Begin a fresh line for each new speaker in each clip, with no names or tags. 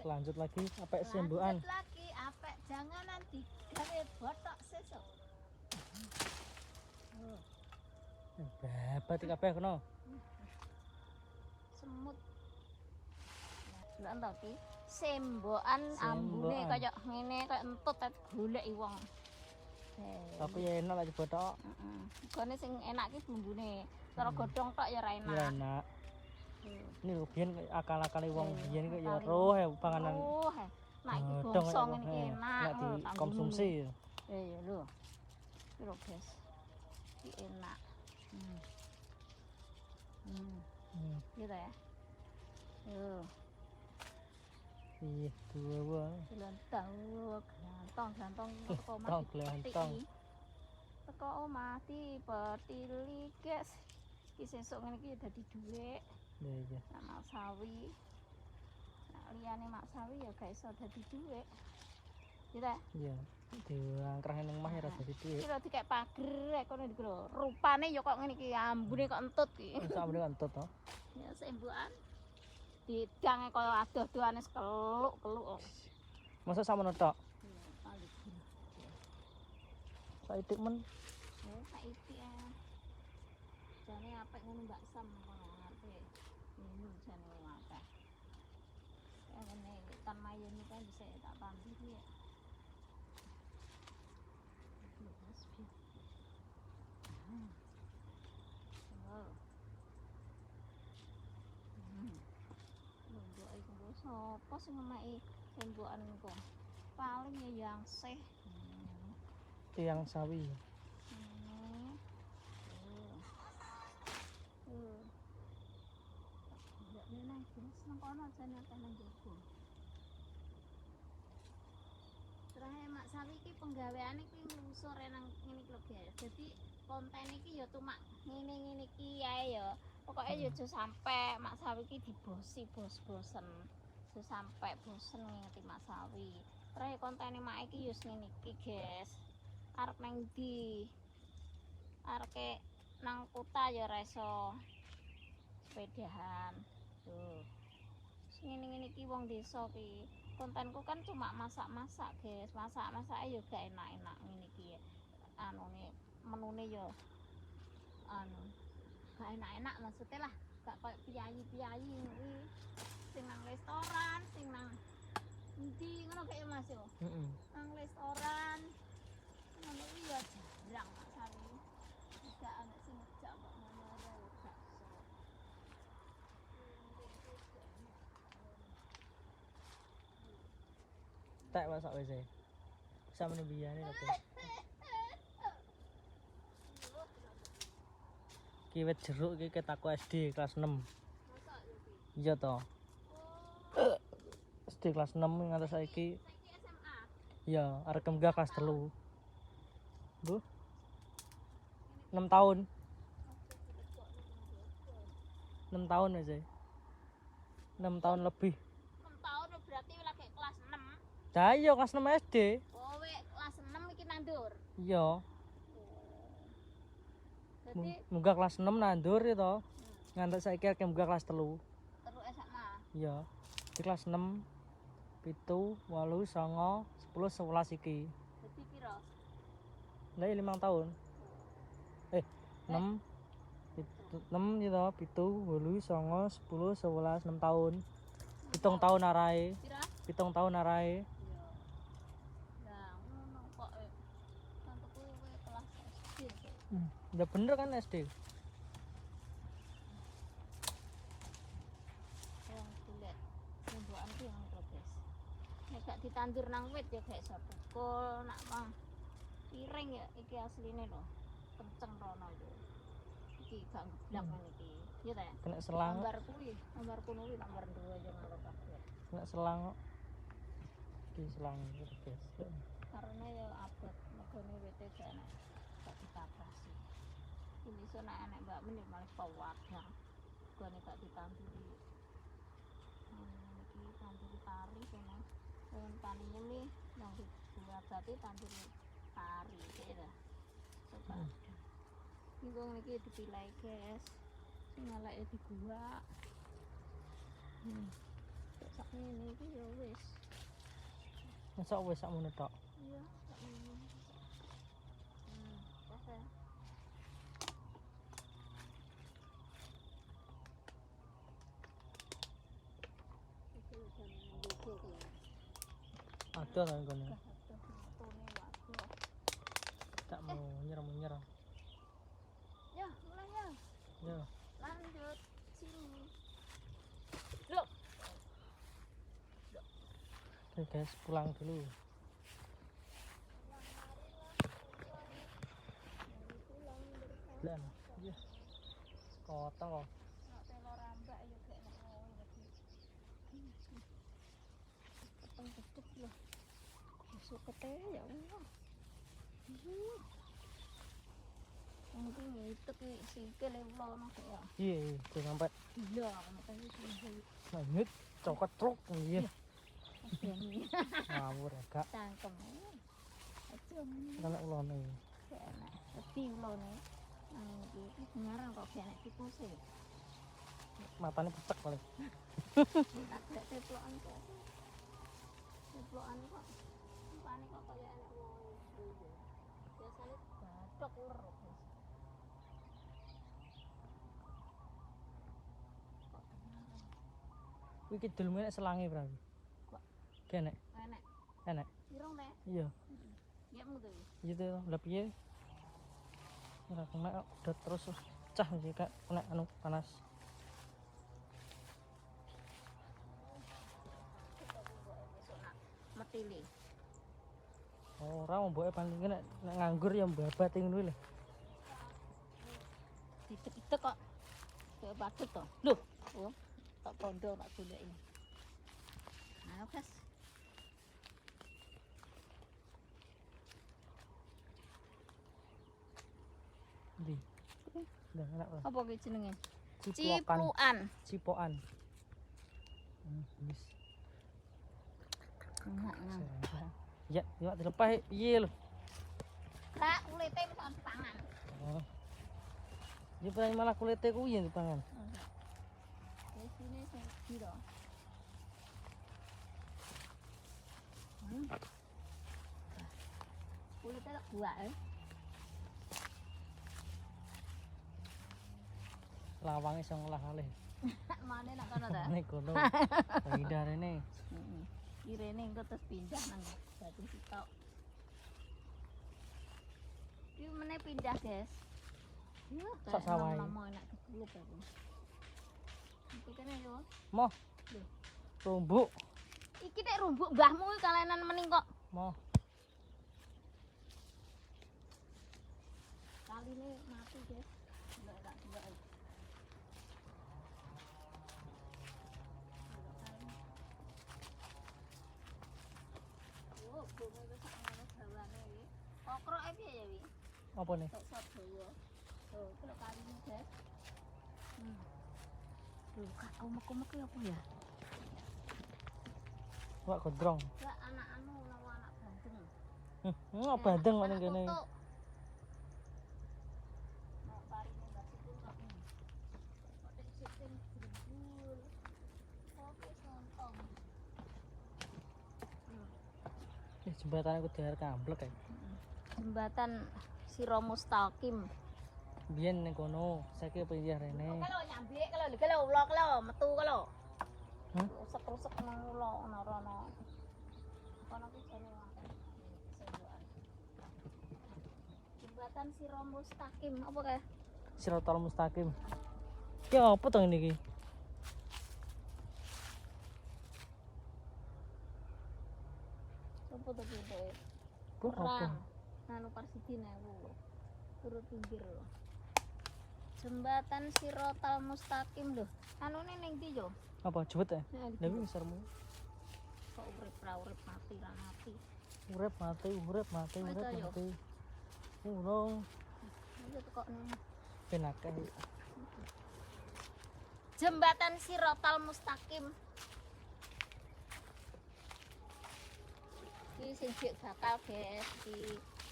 lanjut lagi apek sembuhan.
Lanjut lagi apek jangan nanti gawe botok sesuk.
Babat iki kabeh kena.
Semut. Lah entuk iki sembokan ambune kaya ngene kaya entut goleki wong.
Tapi ya enak lagi botok.
Heeh. Gone sing enak ki bumbune. Cara godhong tok ya ora enak.
Ya enak. Ini lho biyen akal-akale wong biyen kok ya roh ya panganan.
Oh, nek iki gosong ngene iki enak.
Nek dikonsumsi.
Ya lho. Iki lho, guys. Iki enak. Gitu ya. Yo.
Iya, dua.
Glantong teko
glantong.
Teko omah dipetili, guys. Iki sesuk ngene iki dadi dhuwit.
Iya.
Mak sawi. Nek liyane mak sawi ya gak iso dadi dhuwit. Gitu ya.
Iya. Diangkrah ning omah ya ora dadi dhuwit.
Iki lho dikek pager kono iki lho. Rupane ya kok ngene iki, ambune kok entut iki.
Sak ambune entut to.
Ya sembuhan. Didange kaya adoh-adohane keluk-keluk.
Masa samono tok?
Iya, kali.
Saidik men.
Saiki jane apik ngono Mbak Sam kono ngarepe. Ini jane akeh. Ngene ikan mayun iki kan bisa tak tampi ya. Sopo sing ngemaki sembokan niku? Paling ya yang seh.
Tiang sawi.
Ya meneh terus nang kono jane tenan jogo. Terahe mak sawi iki penggaweane iki nglusur nang ngene iki lho, guys. Dadi konten iki ya cuma ngene-ngene iki ae ya. Pokoke ya aja sampe mak sawi iki dibosi bos-bosen. Sampai bosen ngingeti mak sawi. Terus kontene mak iki yo ngene iki, guys. Arep nang ndi? Arep nang kota ya ora iso sepedahan. Tuh. Ngene-ngene iki wong desa ki. Kontenku kan cuma masak-masak, guys. Masak-masake yo gak enak-enak ngene iki. Anune menune yo gak enak-enak maksudnya lah. Gak kayak piyayi-piyayi iki. Sing nang restoran, sing nang endi ngono kae Mas yo. Nang restoran. Ngono iki ya jarang Mas Sawi. Gak ana sing ngejak kok ngono ae gak iso.
Tak masak wis e. Samene biyane lho. Ki wit jeruk iki ketaku SD kelas 6. Iya to. SD kelas 6 ngantos saiki.
SMA.
Iya, arek kemgah kelas 3. Bu. 6 tahun. 6 tahun aja. 6 tahun lebih.
6 tahun berarti lagi kelas 6.
Cah iya kelas 6 SD.
Oh, kelas 6 iki nandur.
Iya.
Jadi
munggah kelas 6 nandur ya to. Ngantos saiki arek munggah kelas 3.
Terus SMA.
Iya. Di kelas 6 7, 8, 9, 10, 11 iki.
Jadi piro?
Lah 5 tahun. 6 6 ya to, 7, 8, 9, 10, 11, 6 tahun. 7 tahun arahe.
Piro?
7 tahun arahe.
Iya. Lah ngono kok tanteku kelas SD.
Ya bener kan SD.
Yang kulit sembokan ki yang progres. Nek gak ditandur nang wit ya gak iso pukul nak mah. Piring ya iki asline lho. Kenceng rono iki. Iki gak ngeblak ngene iki. Iya ta ya?
Kena selang.
Gambar kuwi nomor 2 aja ngalor kabeh.
Kena selang. Di selang guys.
Karena ya abot megane wite gak enak. Gak ditabrasi. Ini iso nek enek mbak menir malah pewadang. Gone gak ditanduri. Iki tanduri tari kono. Wong tani nyemi nang dua berarti tanduri tari ya. Coba. Iki wong iki dipilih, guys. Sing ngalake di gua. Sak ngene iki ya wis.
Masa wis sakmono tok.
Iya, tak minum. Kafe. Itu jam njogo kuwi.
Ada kan kono.
Aduh, matune waduh.
Tak mau nyerang.
Ya, mulai ya.
Ya.
Lanjut sini. Loh,
Oke guys, pulang dulu. Lan. Iya. Kotor kok.
nak telo rambak ya gak ngono lagi. Keteng gedeg lho. Besok kete ya Allah. Mungkin itu sikile ulono ya.
Iya, tuh sampai
Iya, makanya sih.
lanjut cokot truk iya.
Ini
Ngawur ya, Kak.
cangkem. Aja
Karena ulono iki.
enak. Tapi ulone iki ngarang kok enak tipuse.
Matane pecek paling.
Tak teplokan kok. Teplokan kok. Rupane kok kaya enak wong. Biasane bathok ler.
Kuwi kidul mek selange berarti.
Kok?
Kenek.
Enak.
Enek.
Irung teh.
Iya.
Ya mutu.
Gitu lah piye? Ora kena udah terus pecah sih Kak, kena anu panas.
Metili.
Ora mboke paling nek nganggur ya mbabat ngono lho.
Dicek-cek kok. Kayak padet to. Loh, oh, tak tondo tak goleki. Ayo, Guys.
Ndi? Udah enak lah.
Apa ki jenenge?
Ciplokan,
Ciplukan.
cipokan. Wis.
Enak nang.
Ya, yo dilepas piye lho.
Kak, kulite wis on pangan.
Oh. Ya paling malah kulite kuwi yang dipangan.
Wis sini sing piro? Kulite tak buak ya.
Lawange iso ngolah alih.
Mane nak kono ta?
Nek kono. Pindah rene.
Heeh. Irene engko terus pindah nang Batu Sitok. Iki meneh pindah, Guys. Ya,
Sak sawahe.
lama enak kekuluk aku. Iki kene yo.
Moh.
Loh.
Tumbuk.
Iki nek rumbuk mbahmu iki kalenan mening kok.
Moh.
Kaline mati, Guys. Ndak tak delok. Oh, bunga wis sak ngono gawane iki. Okroke piye ya wi?
Apa nih?
Tok sop Jawa. Oh, kalau kaline, Guys. Loh, kak umek-umek iki apa ya?
Wak gondrong.
Gak anak anu nawa anak bandeng.
Apa bandeng kok ning kene.
Nah, parine Mbak Siti kok. Kok nek sing grembul. Oke, sontong.
Jembatan aku daerah kamblek kae.
Jembatan Siro Mustaqim.
Biyen ning kono, saiki pindah rene.
Kalau nyambik kalau ulok kalau metu kalau.
Hah?
Rusek-rusek nang ulok ana rono. Kono ki jane akeh. Sendokan. Jembatan Siro Mustaqim apa kae?
Siratal Mustaqim. Ki apa to ngene iki?
Apa to beda?
Bu apa?
Perang. Anu Parsidine aku. Turut pinggir lho. Jembatan Siratal Mustaqim lho. Anune ning ndi yo?
Apa jebet ya?
Nah,
Lha iki sermu.
kok urip ra urip mati ra mati.
Urip mati, urip mati,
Oh,
urip
itu yo.
mati. Urung
Iki tekokne.
penake.
Jembatan Siratal Mustaqim. Iki sing jek bakal guys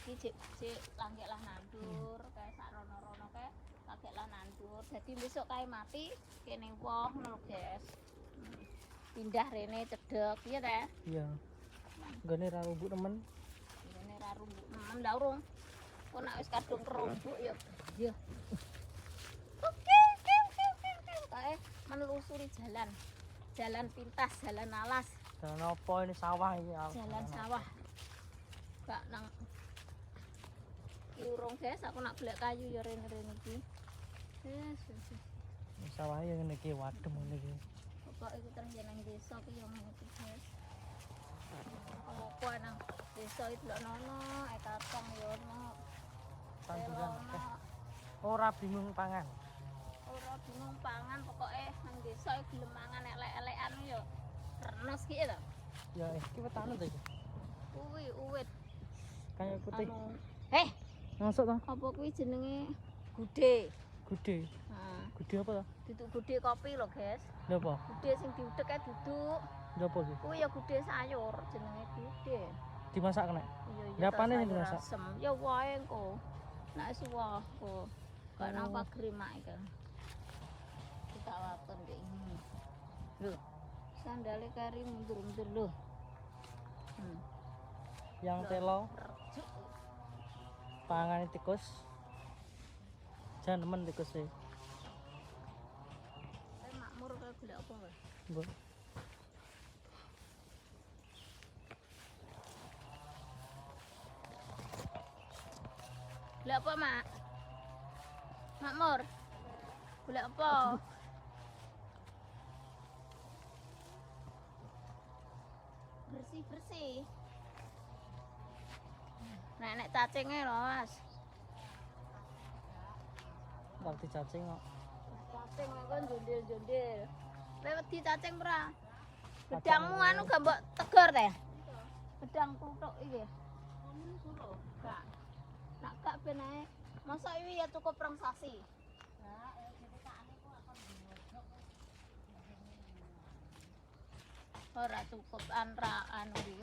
iki jek langgek lah nandur kae sak rono-rono kae langgek lah nandur. Dadi besok kae mati kene woh ngono guys. Pindah rene cedek iya ta?
Iya. Gane ra rumbuk temen.
Ngene ra rumbuk nemen ndak urung. Kok nek wis kadung kerumbuk ya. Iya. Oke. Kae menelusuri jalan. Jalan pintas, jalan alas,
Jalan apa ini sawah ini?
jalan sawah. Gak nang iki urung guys, aku nak golek kayu ya rene-rene iki. Yes.
Sawah yang ngene iki wadem ngene iki.
Pokoke iku terus nang desa ki yo ngono iki guys. Apa nang desa iki delok nono, katong yo ono.
Tanduran akeh. Ora bingung pangan.
Ora bingung pangan pokoke nang desa iki gelem mangan elek-elekan yo. Renos ki lho.
Ya iki wetane to iki.
Kuwi uwit.
Kayak putih.
Masuk
to?
Apa kuwi jenenge gude.
Gude.
Nah,
Gude apa to?
duduk gude kopi lho, guys.
Lha apa?
Gude sing diudek kae duduk.
Lha apa iki?
Kuwi ya gude sayur jenenge gude.
Dimasak kena.
Iya
Lah apane sing dimasak?
Asem. Ya wae engko. Nek suwah kok. Gak nampak grimak iki. Kita waton kayak ini. Loh. Sandale kari mundur-mundur lho.
Yang telo
Rejuk.
pangan tikus. Jan nemen tikus e.
Makmur kaya golek apa wae.
Mbok.
Golek apa, Mak? Makmur. Golek apa? Bersih-bersih. Nek cacingnya lho, Mas.
Waktu cacing kok.
Cacing kon jondil-jondil. Lewat di cacing ora? Gedangmu anu gak mbok tegur teh? Gedang kluthuk iki. Gak. Nak gak ben ae. Masa iki ya cukup rong sasi. Ora cukup anu iki.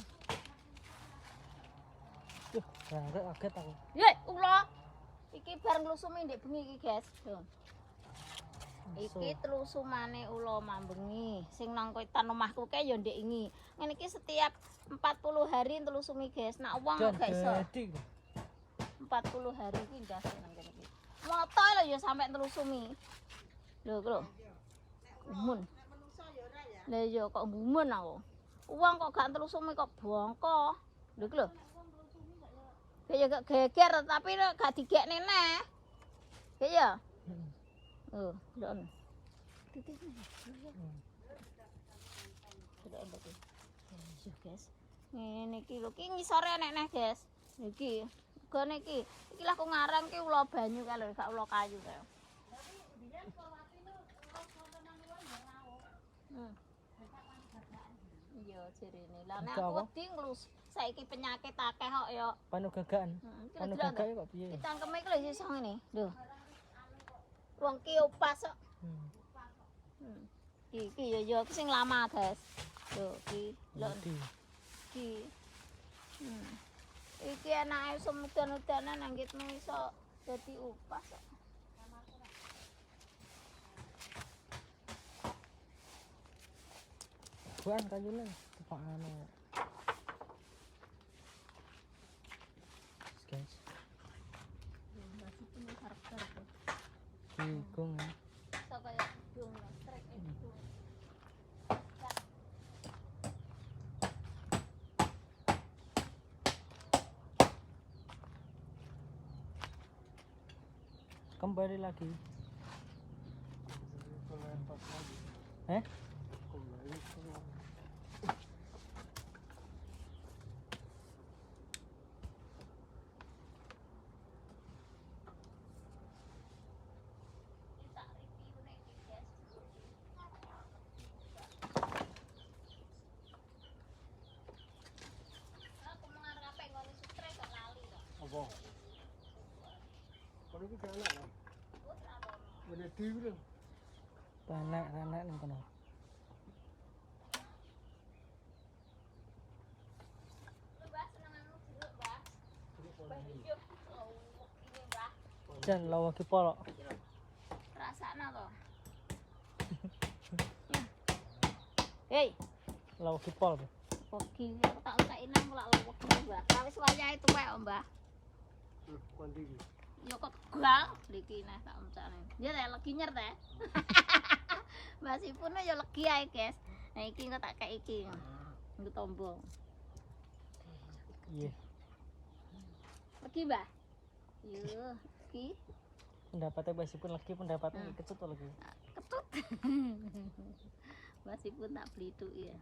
Yuh, kaget aku.
Ye, ula. Iki bareng nglusumi ndek bengi iki, guys. Tuh. Iki telusumane ula mambengi. Sing nang koitan omahku kae ya ndek ingi. Ngene iki setiap 40 hari telusumi, guys. Nak wong gak iso. 40 hari iki ndas nang kene iki. Moto lho ya sampe telusumi. Lho, lho. Gumun. Lah ya kok gumun aku. Uang kok gak telusumi kok bongko. Lho lho. Ya gak geger tapi gak digekne neh. Ya. Oh, lho. Titik. Guys. Ngene iki lho, iki ngisore enek neh, guys. Iki. Gone iki. Iki lah aku ngarang ki ula banyu kae lho, gak ula kayu kae. Iya, jerene. Lah nek aku wedi nglus saiki penyakit akeh kok ya.
Panu gagaan. Panu gagaan kok piye?
Ditangkeme iki lho iso ngene. Lho. Wong ki opas kok. Iki ya iki sing lama, guys. Lho, iki. Lho. Iki. Iki enake semudan-mudanan anggitmu iso dadi upas kok.
Bukan kayune tepak anu. Guys.
Masih punya karakter.
Bingung ya.
Iso kaya gedung, trek gedung.
Kembali lagi.
Apa? Kalau itu gak enak lah. Ada TV lah.
Panek-panek ning kono. Jan lawa ki polok.
Rasakna to. Hei,
Lawa ki pol.
pogi aku tak usah inang mulak lowek Mbah. Kawis wayahe tuwek kok Mbah.
Kondi iki.
Ya kok gal iki nah tak uncane. Ya teh legi nyer teh. Mbah Sipun ya legi ae, guys. Nah iki kok tak kek iki. Nggo tombo.
Iya.
Legi Mbah. Yo, legi.
Pendapatnya Basipun lagi, pendapatnya kecut lagi.
Ketut. Mbah Sipun tak beli itu ya.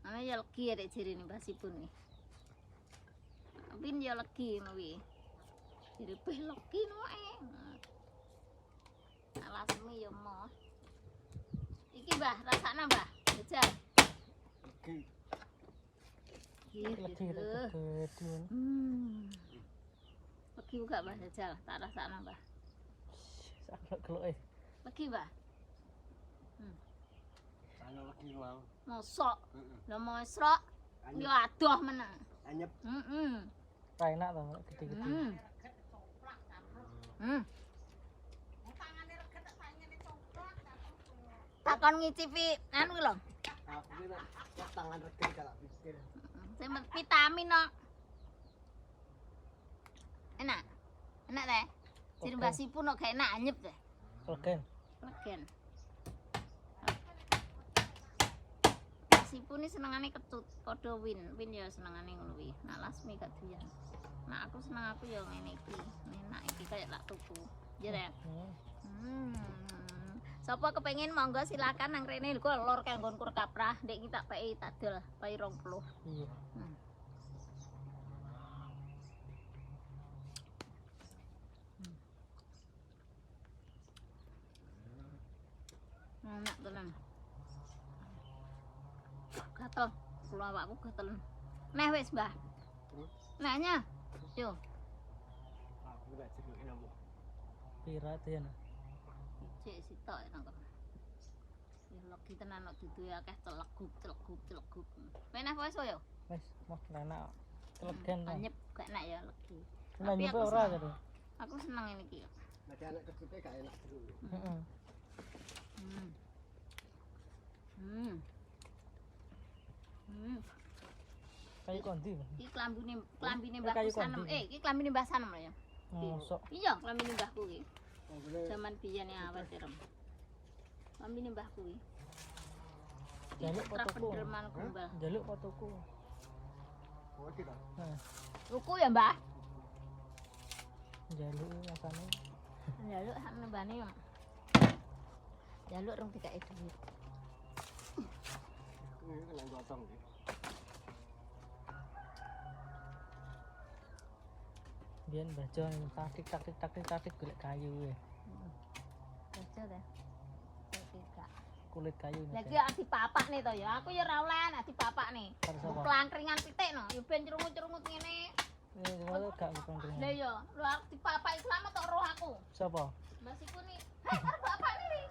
Ana ya legi ya dek jarine Mbah Sipun nih. Pin ya legi kuwi. Jare peh legi noe. Alasmi ya mo. Iki Mbah, rasakna Mbah. Jajal.
Oke.
Lagi
Gitu.
gede.
Legi buka Mbah jajal, tak rasakna Mbah.
Sak gelok
Legi Mbah.
Ana lagi wae.
Mosok.
Heeh.
Lah mau esrok yo adoh menang.
Anyep.
Ra enak to, gede-gede.
Takon ngicipi anu lho.
Aku ki nek tangan regen kalak pikir.
Sing vitamin no. Enak. Enak teh. Jadi Mbah Sipun kok gak enak anyep teh.
Legen.
Legen. Mbah Sipun ini senengane ketut, padha win. Win ya senengane ngono kuwi. Nak Lasmi gak doyan. Nah aku seneng aku ya ngene iki. Enak iki kayak tak tuku. Ya Sapa kepengen monggo silakan nang rene lho lor kanggo kur kaprah. Ndek iki tak peki tak del pai 20.
Iya.
Enak tenan. Gatel. Kula awakku gatel. Neh wis, Mbah. Nahnya. Yo.
Aku gak jeruk enak.
Pira ten.
Cek sitok nang kono. Ya legi tenan nek duduhe akeh telegup. Penah wae yo.
Wis, mau enak. Legen.
Anyep gak enak ya legi.
Nah, nyepe ora jadi.
Aku seneng ini iki.
Nek anak kecute gak enak jeruk.
Heeh. Kayu kondi.
Iki klambine Mbah
Kayu
Sanem.
kondi.
Iki klambine Mbah Sanem lho ya.
Mosok.
Iya, klambine mbahku iki.
Anggone
Zaman biyen ya awet terem. Klambine mbahku iki.
Jaluk
Putra
fotoku.
penderman kumbal.
Jaluk fotoku.
oh iki ta.
Nah,
Tuku ya, Mbah?
jaluk rasane.
Jaluk sak nembane yo. Jaluk rong dikake duit.
Ini kena gotong iki.
Biyen baca taktik golek kayu ya.
Baca deh. Tidak.
Kulit kayu nih.
Lagi ati papak nih to ya. Aku ya ora oleh ati papak nih.
Harus apa?
Kelangkringan pitik no. Ya ben cerungut-cerungut ngene.
Gimana gak bukan kering.
Lah ya, lu aku dipapak selamat tok roh aku.
Siapa?
Mbak Siku nih. Hei, arep bapak ini.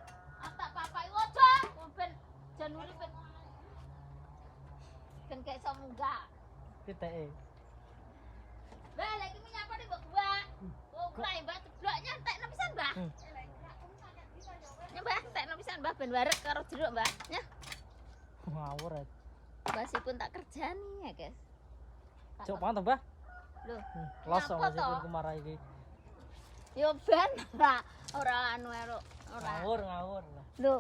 Tak papak ojo. Ben Januari ben kayak iso munggah.
Piteke.
Mbak lagi menyapa nih mbak gua. Oh, mulai mbak cebloknya entekno pisan, Mbak. Ya, Mbak, entekno pisan, Mbak ben wareg karo jeruk, Mbak. Ya.
Ngawur ya.
Mbak Sipun tak kerjani ya, guys.
Cok pantes, Mbah.
Lho,
Los
Kenapa
sama
toh?
sipun kemarah iki.
yo ben ora anu ero, ora.
Ngawur.
Lho,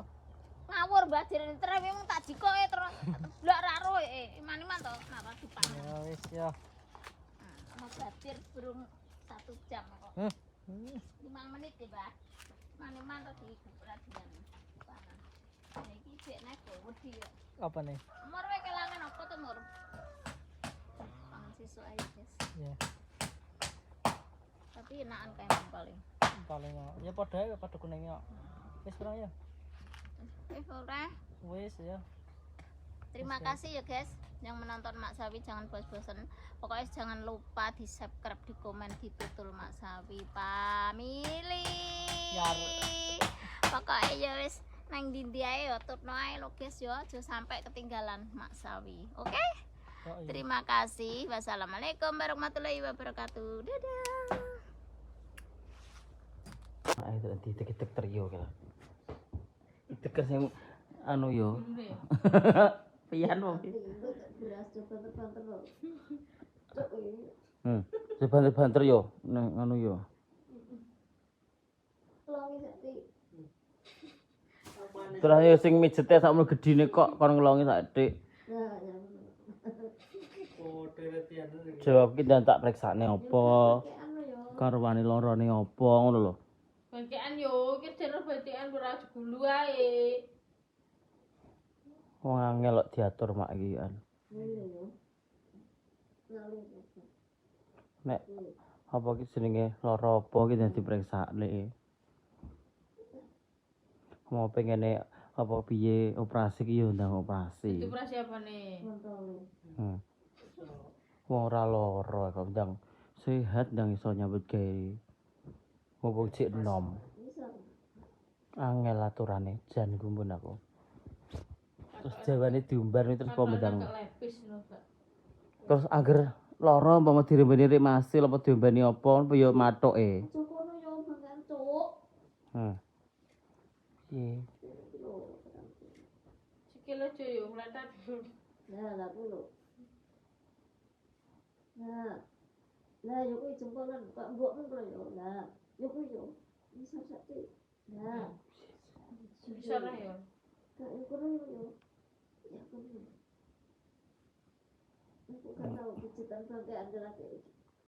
ngawur Mbak Diren terus memang tak dikoke terus blok ra ro iman-iman to napa dipan.
Ya wis ya.
Sama batir burung 1 jam kok. 5 menit ya, Mbak. Iman-iman to diperhatian. Panan. Nah, iki cek nek wedi yo.
Apa nih?
Umur wae kelangan apa to, Mur? Pangan siswa aja, guys.
Ya,
Tapi enakan kayak paling.
paling ya padha ae padha kuning kok. Wis ora ya.
Ora.
Wis ya.
Terima kasih ya guys yang menonton Mak Sawi, jangan bosan-bosan. Pokoknya jangan lupa di subscribe, di komen, di tutul Mak Sawi pamili.
Yar.
Pokoknya ya wis nang ndi ae ya tutno ae lo guys ya, aja sampai ketinggalan Mak Sawi. Oke?
Kok iya.
Terima kasih. Wassalamualaikum warahmatullahi wabarakatuh. Dadah.
Ah itu nanti tek trio kan. Itu kan saya anu yo.
Pian apa piye?
Beras coba terus. Cuk iki.
Sebanter-banter yo nang anu yo.
Longi sakti.
Terus yo sing mijete sakmono gedine kok kon ngelongi sak dik.
Nah, ya.
Oh, deretian iki.
Jawab ki dan tak periksane apa?
Anu yo.
Karwane lorone apa ngono lho.
Bangkean yo, iki terus bangkean ora gulu ae.
Wong angel kok diatur mak iki kan.
Iya yo. Lalu.
Nek apa ki jenenge lara apa ki dan diperiksane. Mau pengene apa piye operasi ki yo ndang operasi.
Itu persiapane.
Kontrol.
Wong ora lara kok ndang sehat ndang iso nyambut gawe. Mumpung cek enom.
Bisa.
Angel aturane jan kumpul aku. Terus jawane diumbar terus apa mendang.
Lepis no, Kak.
Terus agar lara umpama dirembeni rik masil apa diombani apa apa ya mathuke.
Cuk kono yo bangkean cuk.
Piye?
Sikil aja yo ngletat.
Nah, lah kulo. Nah. Lah yo kuwi jempolan kok mbokmu kulo yo. Lah, yo kuwi yo. Bisa sakti. Nah.
Bisa lah yo.
Kak yo kono yo. Ya kono. Aku kan tahu kejutan bangkean lagi.